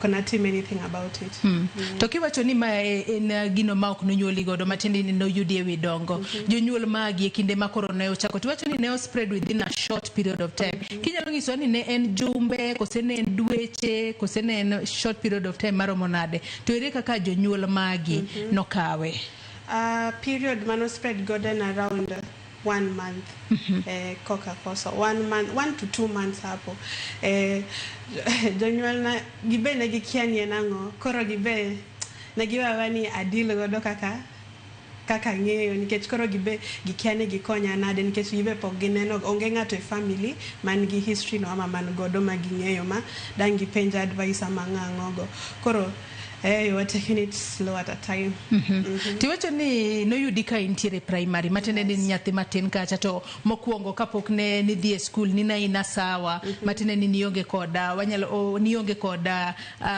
Cannot anything about it. To kiwacho ni ma en gino ma ok nonyuoli godo matiende ni noyudi e wi dongo. Jonyuol magi e kinde ma koro ne ochako. Tiwacho ni ne spread within a short period of time. Kinyalo nyiso ni ne en jumbe, kose ne en dweche, kose ne en short period of time maromo nade. To ere kaka jonyuol magi nokawe? Period mano spread golden around 1 month. Coca-Cola 1 month, 1 to 2 months hapo. Jonyuol na gibe na gikiani nango koro gibe na giwa wani adil godo kaka ng'eyo nikech koro gibe gikiani gikonya nade nikech gibe pok gineno onge ng'ato e family man gi history no ama man godo ma ging'eyo ma dangi penja advice ama ng'ango koro you are taking it slow at a time. Tiwacho ni noyudi ka intiere primary matende ni nyathi matin kacha to mokuongo kapok ne nidhi e school ni na ina sawa matende ni nionge koda wanyalo nionge koda